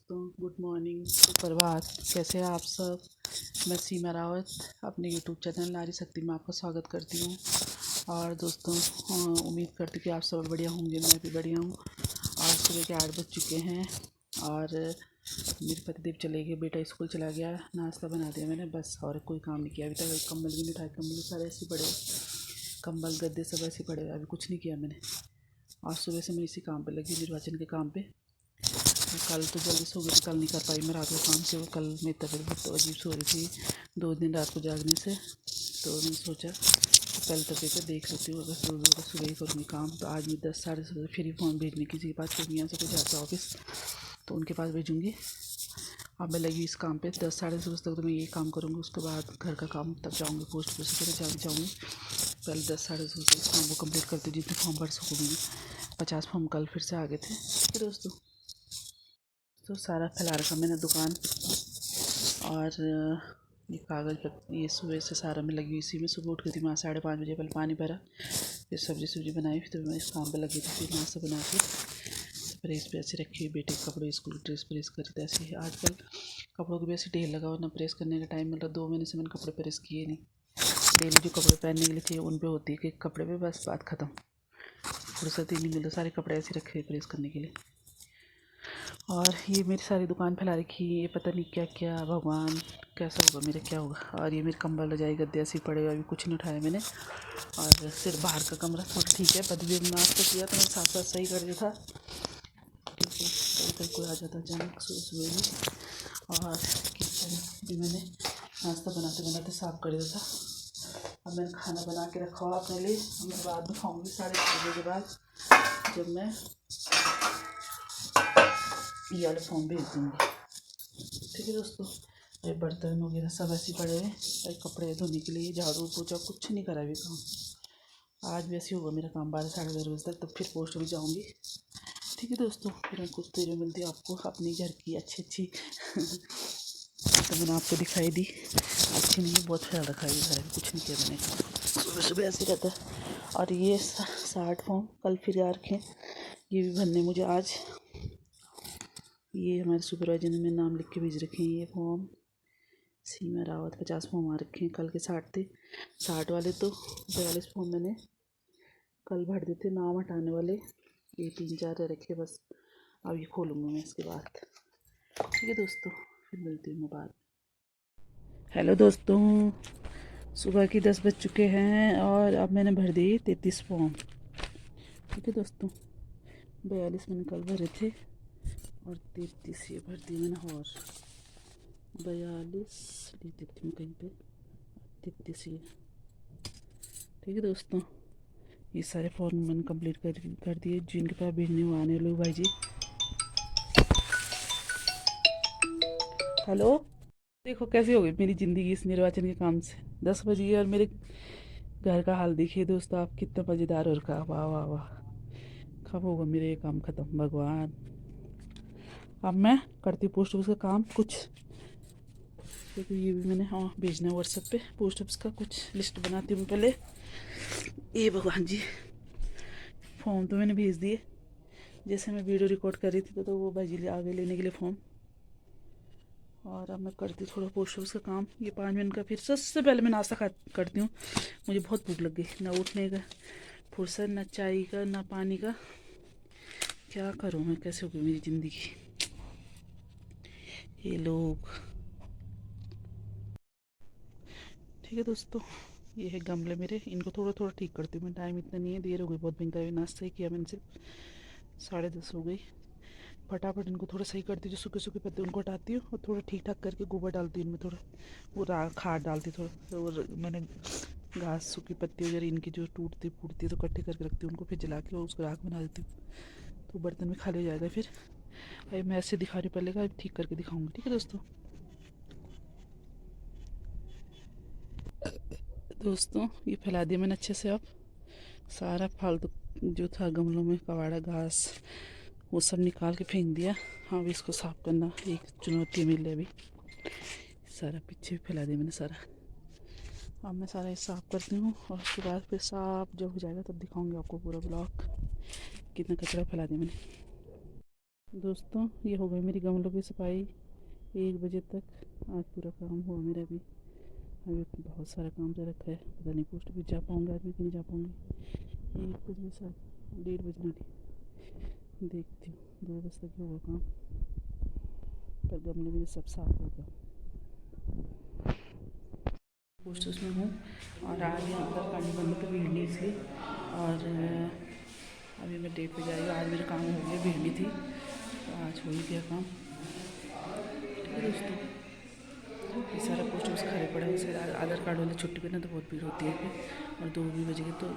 दोस्तों, good morning, सुप्रभात। कैसे हैं आप सब। मैं सीमा रावत अपने यूट्यूब चैनल नारी शक्ति में आपका स्वागत करती हूँ। और दोस्तों, उम्मीद करती हूँ कि आप सब बढ़िया होंगे। मैं भी बढ़िया हूँ। और सुबह के 8 बज चुके हैं और मेरे पतिदेव चले गए, बेटा स्कूल चला गया, नाश्ता बना दिया मैंने बस। और कोई काम नहीं किया अभी तक। कंबल भी नहीं उठाए, कंबल सारे ऐसे पड़े, कंबल गद्दे सब ऐसे पड़े, अभी कुछ नहीं किया मैंने। और सुबह से मैं इसी काम पे लगी, निर्वाचन के काम पे। कल तो जल्दी सो गई, कल नहीं कर पाई मैं रात को काम से। कल मेरी तबीयत बहुत अजीब सो रही थी 2 दिन रात को जागने से। तो मैंने सोचा कि कल तबीयत देख लेती हूँ, अगर सुबह ही करूँगी काम। तो आज मैं 10 साढ़े 10 बजे फ्री फ़ोन भेजने किसी के पास, क्योंकि यहाँ से कुछ आता ऑफिस तो उनके पास भेजूँगी। अब मैं लगी इस काम पे 10 साढ़े 10 बजे तक। तो मैं ये काम करूँगी, उसके बाद घर का काम, तब जाऊँगी पोस्ट पर से जाऊँगी। पहले 10 साढ़े 10 बजे काम को कम्प्लीट करती हूँ, जितने फॉर्म भर सकूँगी। 50 फॉर्म कल फिर से आ गए थे। तो दोस्तों, तो सारा फैला रखा मैंने दुकान। और ये कागज़ पत्ती, ये सुबह से सारा में लगी हुई इसी में। सुबह उठ गई थी मैं 5:30 बजे, पहले पानी भरा, फिर सब्ज़ी बनाई, फिर मैं इस काम पे लगी थी। फिर नाश्ता बना के प्रेस पे ऐसे रखी हुई, बेटे के कपड़े स्कूल की ड्रेस प्रेस करते ऐसे ही। आजकल कपड़ों को भी ऐसे ढेर लगा हो ना, प्रेस करने का टाइम मिल रहा। 2 महीने से मैंने कपड़े प्रेस किए नहीं। डेली जो कपड़े पहनने के लिए चाहिए उन पे होती है कि कपड़े पे, बस बात ख़त्म। फुर्सत ही नहीं मिलता, सारे कपड़े ऐसे रखे हुए प्रेस करने के लिए। और ये मेरी सारी दुकान फैला रखी है, ये पता नहीं क्या क्या, भगवान कैसा होगा मेरा, क्या होगा। और ये मेरे कंबल रजाई गद्दे ऐसे ही पड़े, अभी कुछ नहीं उठाया मैंने। और सिर्फ बाहर का कमरा थोड़ा ठीक है, पति भी नाश्ता किया तो मैं साथ साथ सही कर दिया था, क्योंकि कभी कभी कोई आ जाता अचानक सुबह सुबह ही। और किचन भी मैंने नाश्ता बनाते बनाते साफ़ कर दिया था। अब मैंने खाना बना के रखा हुआ अपने लिए। मैं बाद में खाऊँगी 6:30 के बाद, जब मैं ये वाले फॉर्म भेज दूँगी। ठीक है दोस्तों, ये बर्तन वगैरह सब ऐसे पड़े हुए, कपड़े धोने के लिए, झाड़ू पोछा कुछ नहीं करा अभी काम। आज भी ऐसे होगा मेरा काम 12 साढ़े 12 बजे तक, तो फिर पोस्ट भी जाऊँगी। ठीक है दोस्तों, फिर मैं कुछ देर में मिलती हूँ आपको अपने घर की अच्छी तो मैंने आपको दिखाई दी। अच्छी नहीं है, बहुत ख्याल रखा है घर में, कुछ नहीं किया मैंने। सुबह सुबह ऐसे रहता है। और ये 60 फॉर्म कल फिर आ रखे, ये भी भरने मुझे आज। ये हमारे सुपरवाइजर ने मेरे नाम लिख के भेज रखे हैं ये फॉर्म। सीमा रावत 50 फॉर्म आ रखे हैं, कल के 60 थे। 60 वाले तो 42 फॉर्म मैंने कल भर देते, नाम हटाने वाले ये 3-4 रखे बस। अब ये खोलूँगी मैं इसके बाद। ठीक है दोस्तों, फिर मिलती हूँ मैं बाद। हेलो दोस्तों, सुबह के 10 बज चुके हैं और अब मैंने भर दिए 33 फॉर्म। ठीक है दोस्तों, 42 मैंने कल भरे थे और 33 ये भर दिए मैंने। और 42 लिख देती हूँ कहीं पे, 33 ये। ठीक है दोस्तों, ये सारे फॉर्म मैंने कंप्लीट कर दिए। जिनके पास भेजने हुआ आने लो भाई जी। हेलो, देखो कैसी हो गई मेरी ज़िंदगी इस निर्वाचन के काम से। 10 बज गई और मेरे घर का हाल देखिए दोस्तों आप, कितना मज़ेदार और का, वाह वाह वाह। कब होगा मेरा ये काम ख़त्म भगवान। अब मैं करती हूँ पोस्ट ऑफिस का काम कुछ, क्योंकि ये भी मैंने हाँ भेजना है व्हाट्सएप पे पोस्ट ऑफिस का। कुछ लिस्ट बनाती हूँ पहले। ये भगवान जी, फॉर्म तो मैंने भेज दिए। जैसे मैं वीडियो रिकॉर्ड कर रही थी तो वो भाई आ गए लेने के लिए फॉर्म। और अब मैं करती हूँ थोड़ा पोस्ट ऑफिस का काम, ये 5 मिनट का। फिर सबसे पहले मैं नाश्ता करती हूँ। मुझे बहुत भूख लग गई, ना उठने का फुर्सत, ना चाय का, ना पानी का। क्या करूँ मैं, कैसे हो गई मेरी ज़िंदगी। ये लोग। ठीक है दोस्तों, ये है गमले मेरे, इनको थोड़ा थोड़ा ठीक करती हूँ मैं। टाइम इतना नहीं है, देर हो गई बहुत भयंकर। अभी नाश्ता ही किया मैंने, सिर्फ 10:30 हो गई। फटाफट इनको थोड़ा सही करती हूँ, जो सूखे सूखे पत्ते उनको हटाती हूँ और थोड़ा ठीक ठाक करके गोबर डालती हूँ इनमें, थोड़ा वो खाद डालती हूँ थोड़ा। और मैंने घास सूखी पत्ती वगैरह इनकी जो टूटती फूटती है तो इकट्ठे करके रखती हूँ उनको, फिर जला के और उसको राख बना देती हूँ, तो बर्तन में खाली हो जाएगा। फिर अभी मैं ऐसे दिखा रही हूँ, पहले का ठीक करके दिखाऊंगी। ठीक है दोस्तों। दोस्तों, ये फैला दिया मैंने अच्छे से। अब सारा फालतू जो था गमलों में, कबाड़ा घास, वो सब निकाल के फेंक दिया। हाँ, अभी इसको साफ़ करना एक चुनौती मिल रही। अभी सारा पीछे भी फैला दिया मैंने सारा। अब मैं सारा ये साफ़ करती हूँ और उसके बाद फिर साफ जब हो जाएगा तब दिखाऊंगी आपको पूरा ब्लॉग, कितना कचरा फैला दिया मैंने। दोस्तों ये हो गई मेरी गमलों की सफाई 1 बजे तक। आज पूरा काम हुआ मेरा भी। अभी बहुत सारा काम से रखा है, पता नहीं पोस्ट भी जा पाऊँगा आज मैं कि नहीं जा पाऊँगी। 1 बजे साथ 1:30 बजे देखती हूँ, 2 बजे तक होगा काम, पर गमले मेरे सब साफ होगा। पोस्ट उसमें हूँ और आज यहाँ पर पानी बंद पर भीड़ नहीं इसलिए। और अभी मैं डेट पे जा रही हूँ। आज मेरा काम हो गया, भीड़ नहीं थी तो आज हो ही गया काम। दोस्तों ये सारा पोस्ट उस खड़े पड़ा है, इसके आधार कार्ड वाले छुट्टी पे ना तो बहुत भीड़ होती है फिर, और 2 भी बज गए तो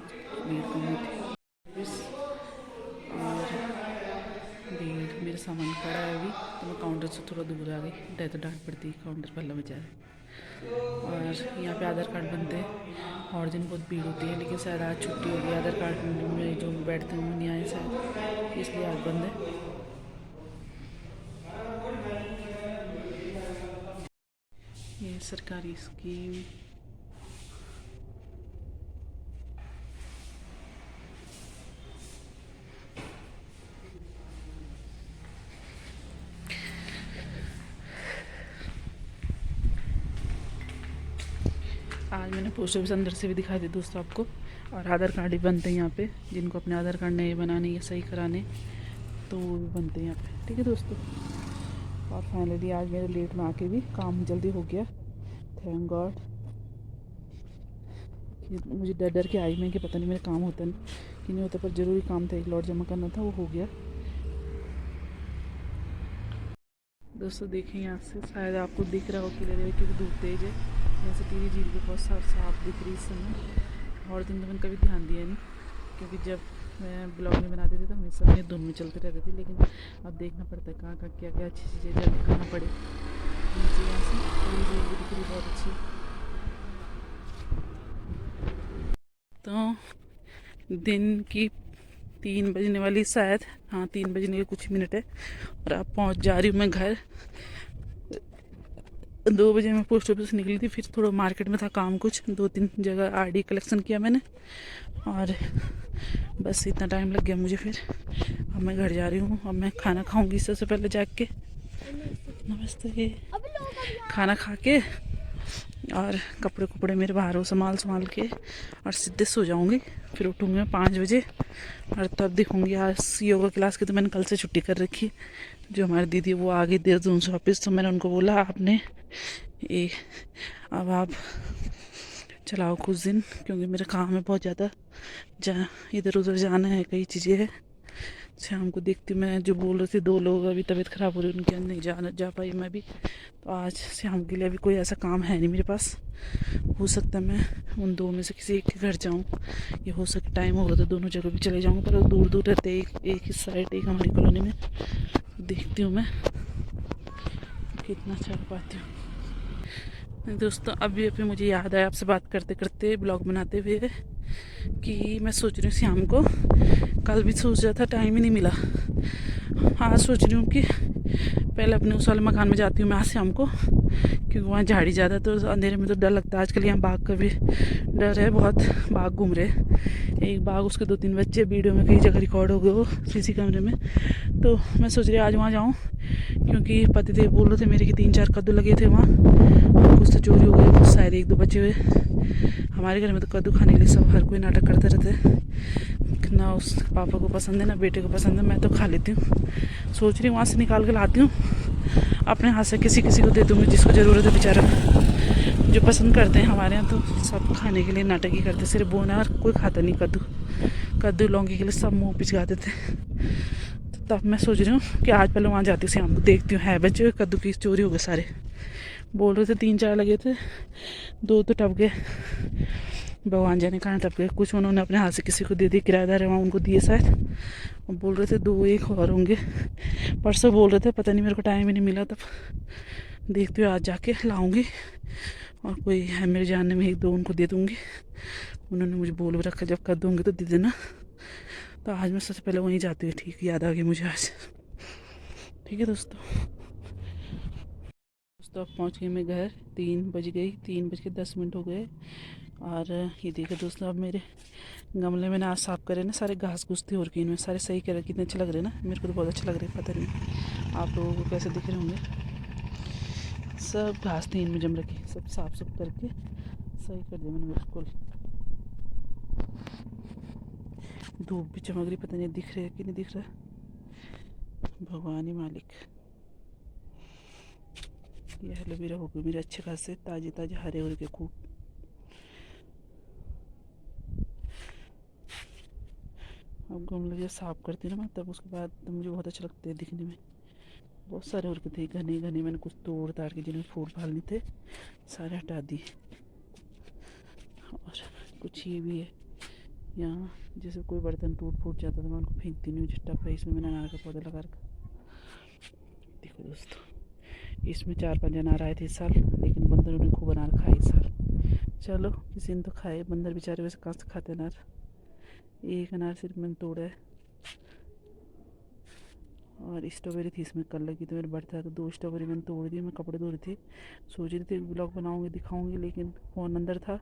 भीड़ कम होती है। और भीड़ मेरा सामान खड़ा है अभी, तो मैं काउंटर से थोड़ा दूर आ गई, नहीं तो डांट पड़ती है काउंटर पर बचा है। और यहाँ पे आधार कार्ड बनते हैं और दिन बहुत भीड़ होती है, लेकिन शायद आज छुट्टी होगी। आधार कार्ड में जो बैठते हैं वो नहीं आए शायद, इसलिए आज बंद है। ये सरकारी स्कीम आज मैंने पोस्ट ऑफिस अंदर से भी दिखा दी दोस्तों आपको। और आधार कार्ड भी बनते हैं यहाँ पे, जिनको अपने आधार कार्ड नए बनाने या सही कराने तो वो भी बनते हैं यहाँ पे। ठीक है दोस्तों, और फाइनली आज मेरे लेट में आके भी काम जल्दी हो गया, थैंक गॉड। मुझे डर डर के आई मैं कि पता नहीं मेरा काम होता नहीं कि नहीं होता, पर ज़रूरी काम था, एक लॉट जमा करना था, वो हो गया। दोस्तों देखें यहाँ से, शायद आपको दिख रहा हो क्लियर है क्योंकि धूप तेज है। जैसे टीवी झील के बहुत साफ दिख रही इस समय। और दिन तो मैंने कभी ध्यान दिया नहीं, क्योंकि जब मैं ब्लॉग में बनाती थी तो हमेशा अपने धुन में चलते रहते थे, लेकिन अब देखना पड़ता है कहाँ कहाँ क्या क्या अच्छी चीज़ें जब दिखाना पड़े। नीचे यहाँ से टीवी झील भी दिख रही बहुत अच्छी। तो दिन की 3 बजने वाली शायद, हाँ 3 बजने के कुछ मिनट है, और अब पहुँच जा रही हूँ मैं घर। 2 बजे मैं पोस्ट ऑफिस से निकली थी, फिर थोड़ा मार्केट में था काम, कुछ 2-3 जगह आरडी कलेक्शन किया मैंने, और बस इतना टाइम लग गया मुझे। फिर अब मैं घर जा रही हूँ, अब मैं खाना खाऊंगी सबसे पहले जाके। नमस्ते। खाना खा के और कपड़े मेरे बाहर हो संभाल के और सीधे सो जाऊंगी। फिर उठूंगी मैं 5 बजे और तब देखूंगी। आज योगा क्लास की तो मैंने कल से छुट्टी कर रखी। जो हमारी दीदी वो आ गई देहरादून से वापस, तो मैंने उनको बोला आपने ये अब आप चलाओ कुछ दिन, क्योंकि मेरा काम है बहुत ज़्यादा, इधर उधर जाना है, कई चीज़ें हैं। शाम को देखती हूँ, मैं जो बोल रहे थे 2 लोग अभी तबीयत ख़राब हो रही है उनके, नहीं जा पाई मैं भी। तो आज शाम के लिए अभी कोई ऐसा काम है नहीं मेरे पास। हो सकता है मैं उन 2 में से किसी एक के घर जाऊँ, ये हो सकता टाइम होगा तो दोनों जगह भी चले जाऊँगा, पर दूर दूर रहते, एक ही साइड, एक हमारी कॉलोनी में। देखती हूँ मैं कितना चल पाती हूँ। दोस्तों अभी मुझे याद आया आपसे बात करते करते, ब्लॉग बनाते हुए, कि मैं सोच रही हूँ शाम को, कल भी सोच रहा था टाइम ही नहीं मिला। आज सोच रही हूँ कि पहले अपने उस वाले मकान में जाती हूँ मैं आज शाम को, क्योंकि वहाँ झाड़ी ज़्यादा, तो अंधेरे में तो डर लगता है। आजकल यहाँ बाघ का भी डर है, बहुत बाघ घूम रहे। एक बाघ, उसके 2-3 बच्चे, वीडियो में कई जगह रिकॉर्ड हो गए वो सीसी कैमरे में। तो मैं सोच रही आज वहाँ जाऊँ, क्योंकि पतिदेव बोल रहे थे मेरे कि 3-4 कद्दू लगे थे वहाँ, और कुछ तो चोरी हो गए, शायद 1-2 बचे हुए। हमारे घर में तो कद्दू खाने के लिए सब हर कोई नाटक करते रहते हैं, ना उस पापा को पसंद है ना बेटे को पसंद है, मैं तो खा लेती हूँ। सोच रही हूँ वहाँ से निकाल के लाती हूँ, अपने हाथ से किसी किसी को दे दूँगी जिसको ज़रूरत है बेचारा। जो पसंद करते हैं हमारे यहाँ तो सब खाने के लिए नाटक ही करते, सिर्फ बोना, और कोई खाता नहीं कद्दू लौंगी के लिए सब मुँह पिचका देते। तो तब मैं सोच रही हूँ कि आज पहले वहाँ जाती हूँ, शाम को देखती हूँ है बच्चे कद्दू की, चोरी हो गए सारे। बोल रहे थे 3-4 लगे थे, 2 तो टप गए, भगवान जाने कहाँ टप गए। कुछ उन्होंने अपने हाथ से किसी को दे दिए, किराएदार है वहाँ उनको दिए शायद। और बोल रहे थे 2-1 और होंगे, परसों बोल रहे थे, पता नहीं, मेरे को टाइम ही नहीं मिला। तब देखती हूँ आज जाके लाऊंगी, और कोई है मेरे जानने में 1-2 उनको दे दूँगी। उन्होंने मुझे बोल भी रखा जब कर दूँगी तो दे देना। तो आज मैं सबसे पहले वहीं जाती हूँ। ठीक, याद आ गई मुझे आज। ठीक है दोस्तों, अब पहुँच गई मैं घर, 3 बज गई, 3 बज के 10 मिनट हो गए। और ये देखो दोस्तों, अब मेरे गमले मैंने आज साफ़ करे ना, सारे घास घुस थे और इनमें सारे सही करे। कितने अच्छे लग रहे हैं ना, मेरे को तो बहुत अच्छे लग रहे हैं। पता नहीं आप लोगों को कैसे दिख रहे होंगे। सब घास थी इनमें जम रखी, सब साफ सुफ करके सही कर दिया मैंने बिल्कुल। धूप भी चमक रही, पता नहीं दिख रहा है कि नहीं दिख रहा, भगवान ही मालिक। ये एलोवेरा हो गई मेरे अच्छे खासे ताजे ताजे हरे हरे के खूब। अब गमले जब साफ करती ना मैं, तब उसके बाद तो मुझे बहुत अच्छा लगता है दिखने में। बहुत सारे और के थे घने घने, मैंने कुछ तोड़ ताड़ के जिनमें फूल फाल नहीं थे सारे हटा दिए। और कुछ ये भी है यहाँ, जैसे कोई बर्तन टूट फूट जाता था मैं उनको फेंकती नहीं हूँ, टब है इसमें मैंने अनार का पौधा लगा रखा। देखो दोस्तों, इसमें 4-5 अनार आए थे इस साल, लेकिन बंदरों ने खूब अनार खाए इस साल। चलो किसी ने तो खाए, बंदर बेचारे वैसे कहाँ से खाते अनार। एक अनार सिर्फ मैंने तोड़ा है। और स्ट्रॉबेरी थी इसमें कल लगी, तो मेरे बर्थडे था, 2 स्ट्रॉबेरी मैंने तोड़ दी। मैं कपड़े धो रही थी, सोच रही थी ब्लॉग बनाऊंगी दिखाऊंगी, लेकिन फ़ोन अंदर था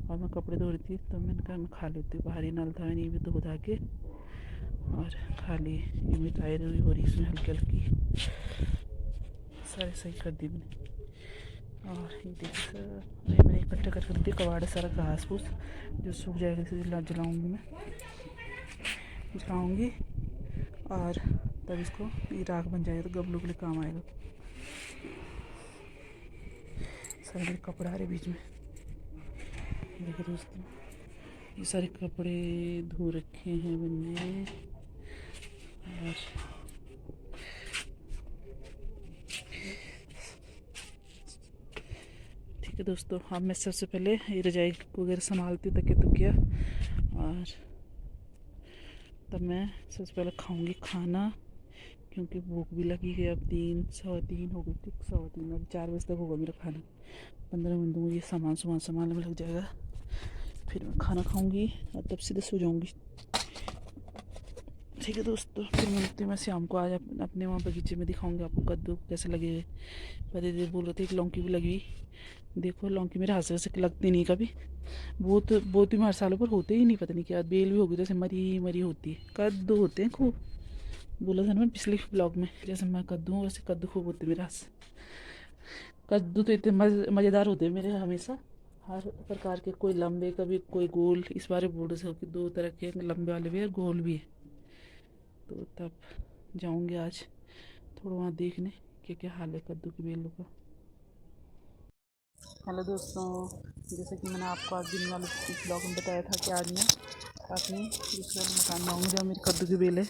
और मैं कपड़े धो रही थी, तो मैंने कहा मैं खा लेती हूँ। बाहरी नल था, मैंने ये भी धो धा के और खा ली। ये मिठाई हो रही इसमें हल्की हल्की, सारे सही कर दी मैंने। और ये देखिए ये मैंने इकट्ठा कर दी कबाड़ सारा घास फूस, जो सूख जाएगा इसे जलाऊँगी मैं, जलाऊँगी और तब इसको ये राख बन जाएगा तो गमलों के लिए काम आएगा। सारे मेरे कपड़े आ रहे बीच में, देखो दोस्तों ये सारे कपड़े धो रखे हैं मैंने। और ठीक है दोस्तों, अब मैं सबसे पहले ये रजाई वगैरह संभालती तक तो किया, और तब मैं सबसे पहले खाऊंगी खाना, क्योंकि भूख भी लगी है। अब 3 हो गई थी, 3:15, अब 4 बजे तक होगा मेरा खाना। 15 मिनट में ये सामान संभालने में लग जाएगा, फिर मैं खाना खाऊंगी और तब सीधे सो जाऊंगी। ठीक है दोस्तों, फिर मिलती हूँ मैं शाम को। आज अपने वहाँ बगीचे में दिखाऊंगी आपको कद्दू कैसे लगे। पहले दीदी बोल रहे थे एक लौकी भी लगी, देखो लौकी मेरे हाथ से लगती नहीं कभी, बहुत ही हर सालों पर होते ही नहीं, पता नहीं क्या बेल भी होगी जैसे मरी मरी होती है। कद्दू होते हैं खूब, बोला था ना मैं पिछले ब्लॉग में, जैसे मैं कद्दू हूँ वैसे कद्दू खूब होते मेरे हाथ से। कद्दू तो इतने मज़ेदार होते हैं मेरे हमेशा, हर प्रकार के, कोई लंबे कभी कोई गोल। इस बार बोल रहे थे कि 2 तरह के लंबे वाले भी है गोल भी है, तो तब जाऊंगे आज थोड़ा वहाँ देखने क्या क्या हाल है कद्दू की बेलों का। हेलो दोस्तों, जैसे कि मैंने आपको आज दिन वाले ब्लॉग में बताया था कि आज मैं अपनी दूसरे वाले मकान में आऊँगी जहाँ मेरी कद्दू की बेल है।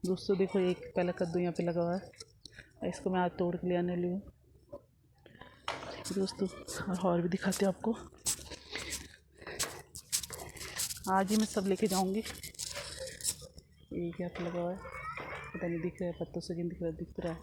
दोस्तों देखो, एक पहला कद्दू यहाँ पे लगा हुआ है, इसको मैं आज तोड़ के ले आने वाली हूँ दोस्तों, और भी दिखाते हैं आपको। आज ही मैं सब लेके जाऊँगी। ये क्या लगा हुआ है, पता नहीं दिख रहा है, पत्तों से दिख रहा है,